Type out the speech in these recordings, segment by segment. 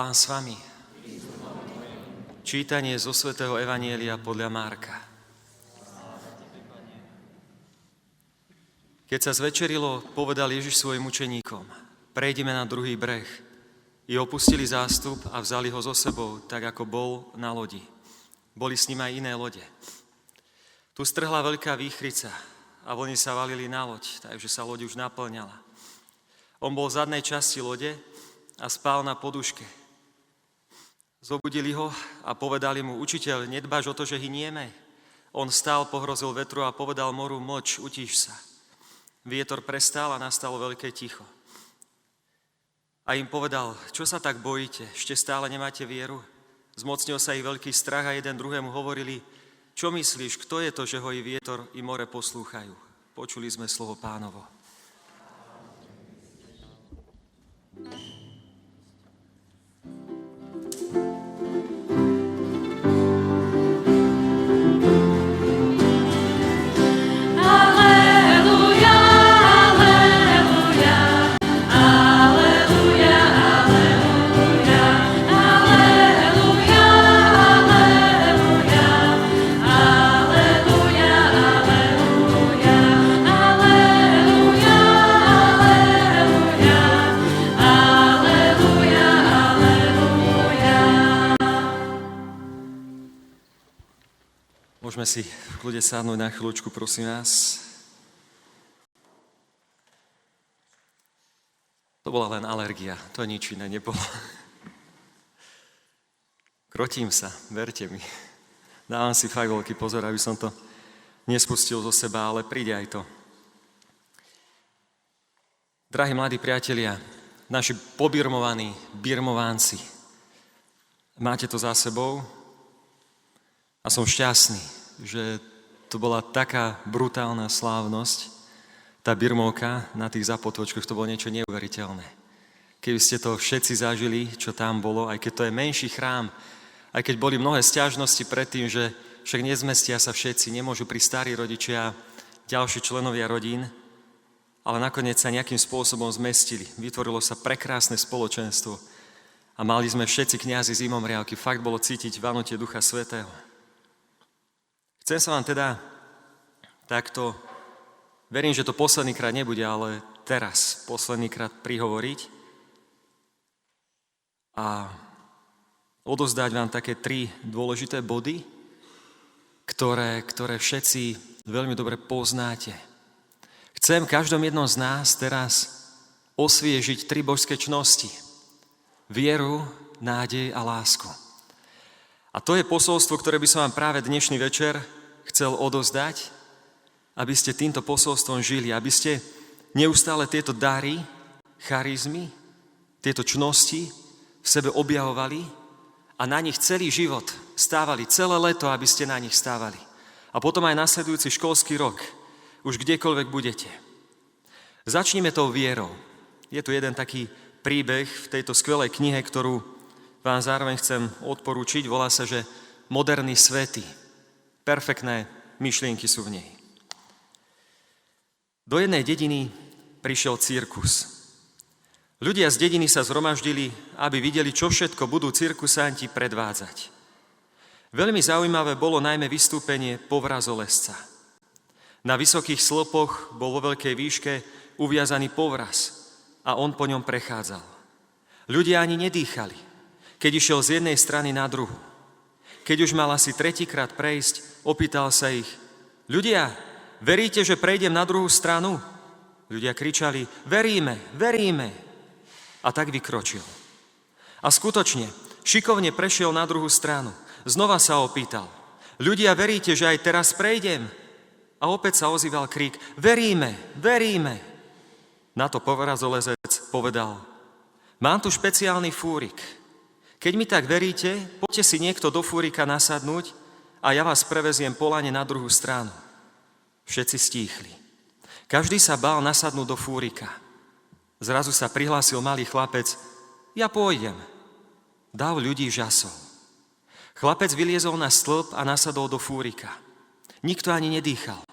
Pán s vami. Čítanie zo svätého Evanjelia podľa Marka. Keď sa zvečerilo, povedal Ježiš svojim učeníkom: prejdime na druhý breh. I opustili zástup a vzali ho so sebou, tak ako bol na lodi. Boli s ním aj iné lode. Tu strhla veľká výchrica a vlny sa valili na loď, takže sa loď už naplňala. On bol v zadnej časti lode a spal na poduške. Zobudili ho a povedali mu: učiteľ, nedbáš o to, že hynieme? On vstal, pohrozil vetru a povedal moru: mlč, utíš sa. Vietor prestal a nastalo veľké ticho. A im povedal: čo sa tak bojíte? Ešte stále nemáte vieru? Zmocnil sa ich veľký strach a jeden druhému hovorili: čo myslíš, kto je to, že ho i vietor, i more poslúchajú? Počuli sme slovo Pánovo. Môžeme si v kľude sadnúť na chvíľučku, prosím vás. To bola len alergia, to nič iné nebolo. Krotím sa, verte mi. Dávam si fakt veľký pozor, aby som to nespustil zo seba, ale príde aj to. Drahí mladí priatelia, naši pobirmovaní birmovánci, máte to za sebou a som šťastný, že to bola taká brutálna slávnosť, tá birmovka na tých zapotôčkoch, to bolo niečo neuveriteľné. Keby ste to všetci zažili, čo tam bolo, aj keď to je menší chrám, aj keď boli mnohé sťažnosti predtým, že však nezmestia sa všetci, nemôžu prísť starí rodičia, ďalší členovia rodín, ale nakoniec sa nejakým spôsobom zmestili. Vytvorilo sa prekrásne spoločenstvo a mali sme všetci kňazi zimomriavky. Fakt bolo cítiť vanutie Ducha Svätého. Chcem sa vám teda takto, verím, že to poslednýkrát nebude, ale teraz poslednýkrát prihovoriť a odozdať vám také 3 dôležité body, ktoré všetci veľmi dobre poznáte. Chcem každom jednom z nás teraz osviežiť 3 božské čnosti. Vieru, nádej a lásku. A to je posolstvo, ktoré by som vám práve dnešný večer chcel odozdať, aby ste týmto posolstvom žili, aby ste neustále tieto dary, charizmy, tieto čnosti v sebe objavovali a na nich celý život stávali, celé leto, aby ste na nich stávali. A potom aj nasledujúci školský rok, už kdekoľvek budete. Začnime tou vierou. Je tu jeden taký príbeh v tejto skvelej knihe, ktorú vám zároveň chcem odporúčiť. Volá sa, že Moderní svätí. Perfektné myšlienky sú v nej. Do jednej dediny prišiel cirkus. Ľudia z dediny sa zhromaždili, aby videli, čo všetko budú cirkusanti predvádzať. Veľmi zaujímavé bolo najmä vystúpenie povrazolezca. Na vysokých slopoch bol vo veľkej výške uviazaný povraz a on po ňom prechádzal. Ľudia ani nedýchali, keď išiel z jednej strany na druhu. Keď už mal asi 3-krát prejsť, opýtal sa ich: ľudia, veríte, že prejdem na druhú stranu? Ľudia kričali: veríme, veríme. A tak vykročil. A skutočne, šikovne prešiel na druhú stranu. Znova sa opýtal: ľudia, veríte, že aj teraz prejdem? A opäť sa ozýval krík: veríme, veríme. Na to povrazolezec povedal: mám tu špeciálny fúrik. Keď mi tak veríte, poďte si niekto do fúrika nasadnúť a ja vás preveziem po lane na druhú stranu. Všetci stíchli. Každý sa bál nasadnúť do fúrika. Zrazu sa prihlásil malý chlapec: ja pôjdem. Dav ľudí žasol. Chlapec vyliezol na stĺp a nasadol do fúrika. Nikto ani nedýchal.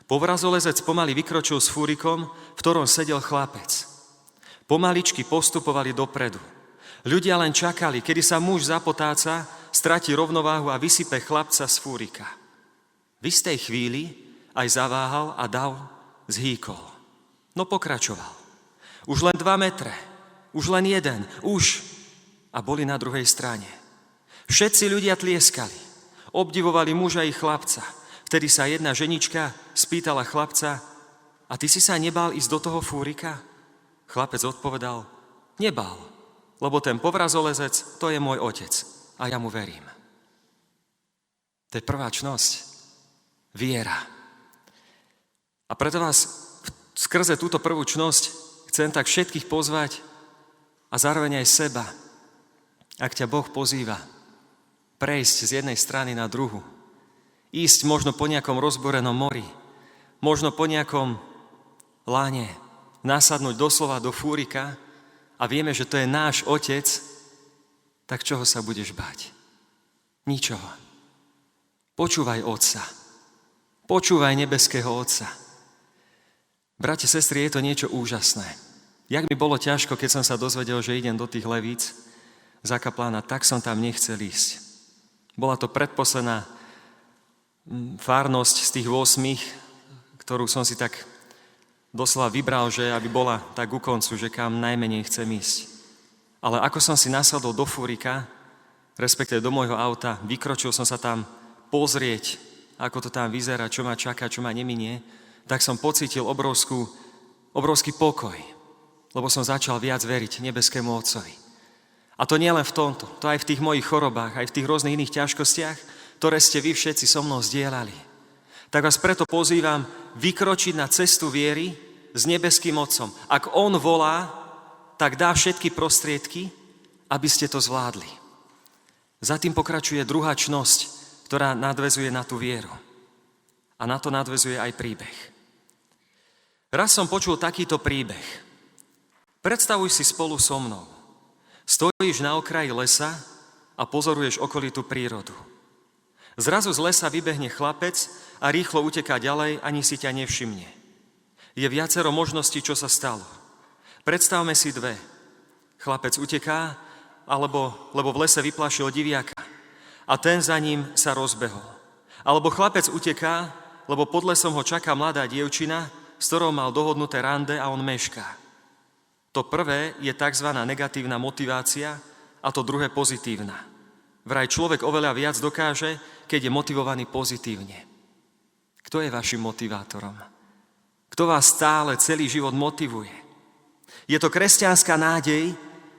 Povrazolezec pomaly vykročil s fúrikom, v ktorom sedel chlapec. Pomaličky postupovali dopredu. Ľudia len čakali, kedy sa muž zapotáca, stratí rovnováhu a vysype chlapca z fúrika. V istej chvíli aj zaváhal a dav zhýkol. No pokračoval. Už len 2 metre, už len 1, a boli na druhej strane. Všetci ľudia tlieskali, obdivovali muža i chlapca. Vtedy sa jedna ženička spýtala chlapca: a ty si sa nebál ísť do toho fúrika? Chlapec odpovedal: nebál, lebo ten povrazolezec, to je môj otec a ja mu verím. To je prvá čnosť. Viera. A preto vás skrze túto prvú čnosť chcem tak všetkých pozvať a zároveň aj seba, ak ťa Boh pozýva, prejsť z jednej strany na druhu, ísť možno po nejakom rozborenom mori, možno po nejakom lane, nasadnúť doslova do fúrika a vieme, že to je náš otec, tak čoho sa budeš báť? Ničoho. Počúvaj otca. Počúvaj nebeského otca. Bratia, sestry, je to niečo úžasné. Jak mi bolo ťažko, keď som sa dozvedel, že idem do tých Levíc za kaplána, tak som tam nechcel ísť. Bola to predposledná farnosť z tých 8, ktorú som si tak doslova vybral, že aby bola tak ku koncu, že kam najmenej chcem ísť. Ale ako som si nasadol do fúrika, respektíve do môjho auta, vykročil som sa tam pozrieť, ako to tam vyzerá, čo ma čaká, čo ma neminie, tak som pocítil obrovský pokoj, lebo som začal viac veriť nebeskému Otcovi. A to nie len v tomto, to aj v tých mojich chorobách, aj v tých rôznych iných ťažkostiach, ktoré ste vy všetci so mnou zdieľali. Tak vás preto pozývam vykročiť na cestu viery s nebeským Otcom. Ak On volá, tak dá všetky prostriedky, aby ste to zvládli. Za tým pokračuje druhá čnosť, ktorá nadväzuje na tú vieru. A na to nadväzuje aj príbeh. Raz som počul takýto príbeh. Predstavuj si spolu so mnou. Stojíš na okraji lesa a pozoruješ okolitú prírodu. Zrazu z lesa vybehne chlapec a rýchlo uteká ďalej, ani si ťa nevšimne. Je viacero možností, čo sa stalo. Predstavme si 2. Chlapec uteká, lebo v lese vyplašil diviaka a ten za ním sa rozbehol. Alebo chlapec uteká, lebo pod lesom ho čaká mladá dievčina, s ktorou mal dohodnuté rande a on mešká. To prvé je tzv. Negatívna motivácia a to druhé pozitívna. Vraj človek oveľa viac dokáže, keď je motivovaný pozitívne. Kto je vašim motivátorom? Kto vás stále celý život motivuje? Je to kresťanská nádej,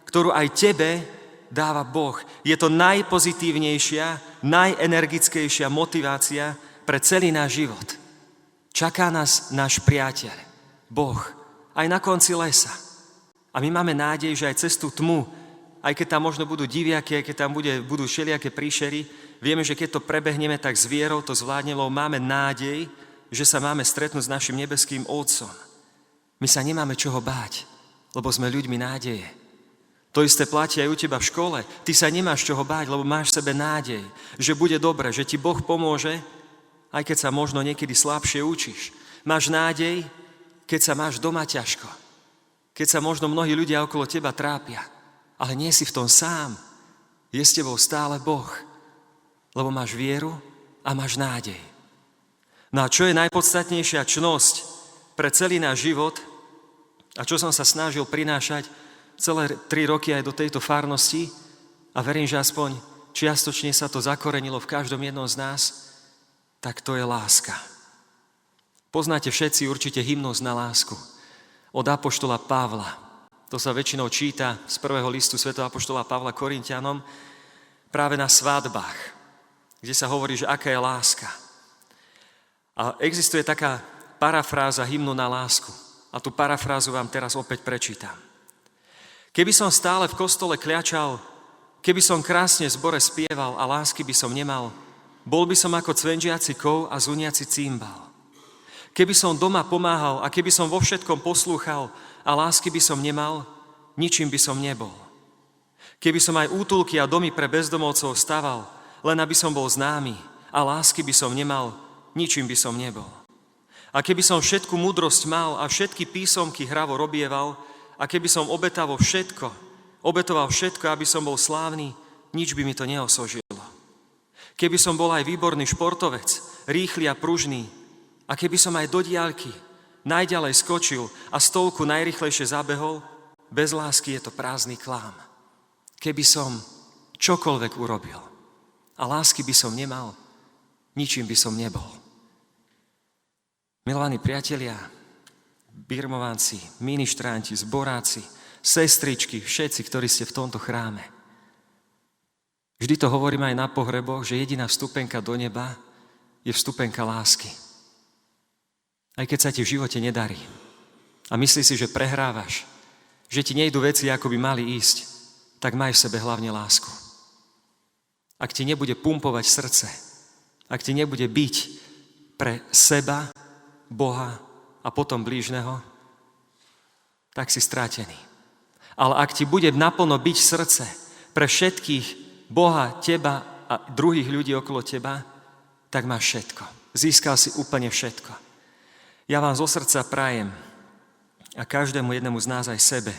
ktorú aj tebe dáva Boh. Je to najpozitívnejšia, najenergickejšia motivácia pre celý náš život. Čaká nás náš priateľ, Boh, aj na konci lesa. A my máme nádej, že aj cez tú tmu, aj keď tam možno budú diviaky, aj keď tam budú všelijaké príšery, vieme, že keď to prebehneme tak s vierou, to zvládne, lebo máme nádej, že sa máme stretnúť s našim nebeským Otcom. My sa nemáme čoho báť, lebo sme ľuďmi nádeje. To isté platí aj u teba v škole. Ty sa nemáš čoho báť, lebo máš v sebe nádej, že bude dobre, že ti Boh pomôže, aj keď sa možno niekedy slabšie učíš. Máš nádej, keď sa máš doma ťažko. Keď sa možno mnohí ľudia okolo teba trápia. Ale nie si v tom sám. Je s tebou stále Boh. Lebo máš vieru a máš nádej. No a čo je najpodstatnejšia čnosť pre celý náš život a čo som sa snažil prinášať celé 3 roky aj do tejto farnosti a verím, že aspoň čiastočne sa to zakorenilo v každom jednom z nás, tak to je láska. Poznáte všetci určite hymnus na lásku od apoštola Pavla. To sa väčšinou číta z 1. listu svätého apoštola Pavla Korinťanom práve na svadbách, kde sa hovorí, že aká je láska. A existuje taká parafráza hymnu na lásku. A tú parafrázu vám teraz opäť prečítam. Keby som stále v kostole kľačal, keby som krásne v zbore spieval a lásky by som nemal, bol by som ako cvenžiaci kov a zuniaci cymbal. Keby som doma pomáhal a keby som vo všetkom poslúchal a lásky by som nemal, ničím by som nebol. Keby som aj útulky a domy pre bezdomovcov staval, len aby som bol známy a lásky by som nemal, ničím by som nebol. A keby som všetku múdrosť mal a všetky písomky hravo robieval, a keby som obetavo všetko Obetoval všetko, aby som bol slávny, nič by mi to neosožilo. Keby som bol aj výborný športovec, rýchly a pružný, a keby som aj do diaľky najďalej skočil a stovku najrýchlejšie zabehol, bez lásky je to prázdny klám. Keby som čokoľvek urobil a lásky by som nemal, ničím by som nebol. Milovaní priatelia, birmovanci, ministranti, zboráci, sestričky, všetci, ktorí ste v tomto chráme. Vždy to hovorím aj na pohreboch, že jediná vstupenka do neba je vstupenka lásky. Aj keď sa ti v živote nedarí a myslíš si, že prehrávaš, že ti nejdú veci, ako by mali ísť, tak maj v sebe hlavne lásku. Ak ti nebude pumpovať srdce, ak ti nebude byť pre seba, Boha a potom blížneho, tak si stratený. Ale ak ti bude naplno byť srdce pre všetkých Boha, teba a druhých ľudí okolo teba, tak máš všetko. Získal si úplne všetko. Ja vám zo srdca prajem a každému jednému z nás aj sebe,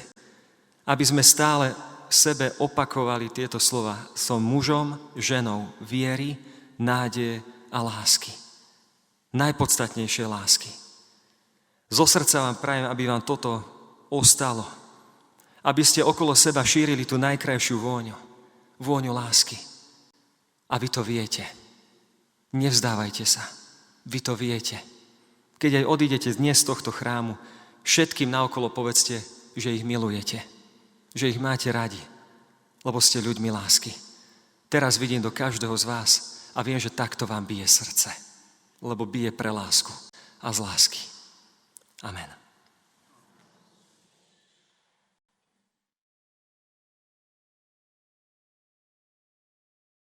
aby sme stále sebe opakovali tieto slova. Som mužom, ženou viery, nádeje a lásky. Najpodstatnejšie lásky. Zo srdca vám prajem, aby vám toto ostalo. Aby ste okolo seba šírili tú najkrajšiu vôňu. Vôňu lásky. A vy to viete. Nevzdávajte sa. Vy to viete. Keď aj odídete dnes z tohto chrámu, všetkým naokolo povedzte, že ich milujete. Že ich máte radi. Lebo ste ľuďmi lásky. Teraz vidím do každého z vás a viem, že takto vám bije srdce. Lebo bije pre lásku a z lásky. Amen.